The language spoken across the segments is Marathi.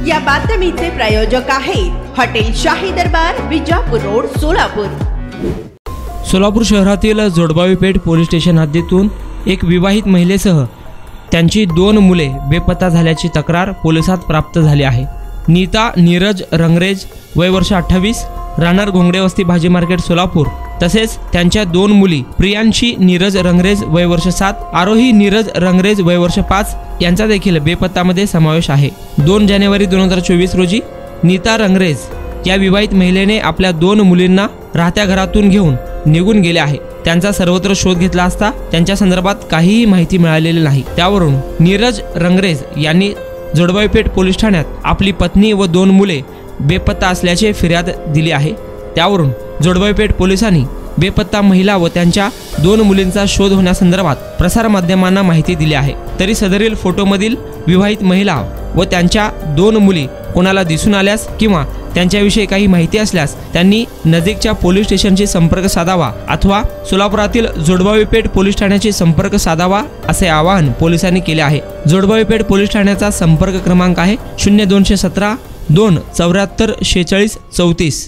या बातमीचे प्रायोजक आहेत हॉटेल शाही दरबार, विजापूर रोड, सोलापूर। सोलापूर शहरातील जोडबावी पेठ पोलीस स्टेशन हद्दीतून एक विवाहित महिलेसह त्यांची 2 मुले बेपत्ता झाल्याची तक्रार पोलिसात प्राप्त झाली आहे। नीता नीरज रंगरेज वय वर्ष 28, राहणार घोंगडे वस्ती भाजी मार्केट सोलापूर, तसेच त्यांच्या 2 मुली प्रियांशी नीरज रंगरेज वय वर्ष 7, आरोही नीरज रंगरेज वय वर्ष 5 यांचा देखील बेपत्तामध्ये समावेश आहे। 2 जानेवारी 2024 रोजी नीता रंगरेज या विवाहित महिलेने आपल्या 2 मुलींना राहत्या घरातून घेऊन निघून गेले आहे। त्यांचा सर्वत्र शोध घेतला असता त्यांच्या संदर्भात काहीही माहिती मिळालेली नाही। त्यावरून नीरज रंगरेज यांनी जोडबावी पेठ पोलीस ठाण्यात आपली पत्नी व 2 मुले बेपत्ता असल्याची फिर्याद दिली आहे। त्यावरून जोडबावी पेठ पोलिसांनी बेपत्ता महिला व त्यांच्या 2 मुलींचा शोध होण्यासंदर्भात प्रसार माध्यमांना माहिती दिली आहे। तरी सदरील फोटोमधील विवाहित महिला व त्यांच्या 2 मुली कोणाला दिसून आल्यास किंवा त्यांच्याविषयी काही माहिती असल्यास त्यांनी नजीकच्या पोलीस स्टेशनशी संपर्क साधावा अथवा सोलापुरातील जोडबावी पेठ पोलीस ठाण्याशी संपर्क साधावा असे आवाहन पोलिसांनी केले आहे। जोडबावी पेठ पोलीस ठाण्याचा संपर्क क्रमांक आहे 0217 2 74 46 34।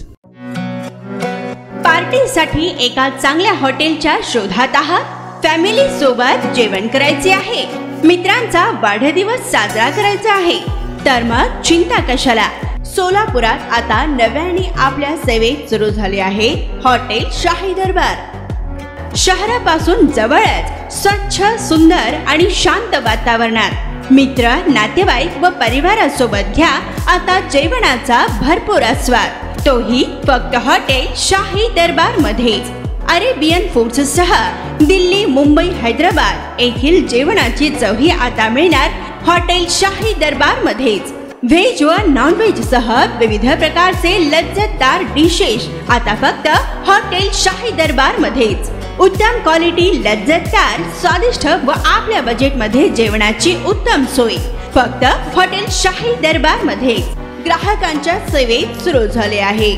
पार्टीसाठी एका चांगल्या हॉटेलच्या शोधात आहात? फॅमिली सोबत जेवण करायचे आहे, मित्रांचा वाढदिवस साजरा करायचा आहे, तर मग चिंता कशाला। सोलापुरात आता नव्याने आपल्या सेवेत सुरू झाले आहे हॉटेल शाही दरबार। शहरापासून जवळच स्वच्छ, सुंदर आणि शांत वातावरणात मित्र, नातेवाईक व परिवारासोबत घ्या आता जेवणाचा भरपूर आस्वाद, तोही फक्त हॉटेल शाही दरबार मध्येच। अरेबियन फूड्स सह दिल्ली, मुंबई, हैदराबाद येथील जेवणाची चवही आता मिळणार हॉटेल शाही दरबार मध्येच। व्हेज व नॉन व्हेज सह विविध प्रकारचे लज्जतदार डिशेस आता फक्त हॉटेल शाही दरबार मध्येच। उत्तम क्वालिटी, लज्जतदार, स्वादिष्ट व आपल्या बजेट मध्ये जेवणाची उत्तम सोय फक्त हॉटेल शाही दरबार मध्येच ग्राहकांच्या सेवेत सुरू झाले आहे।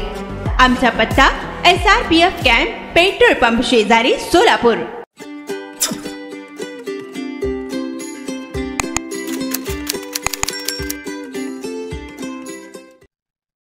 आमचा पत्ता SRPF कॅम्प, पेट्रोल पंप शेजारी, सोलापूर।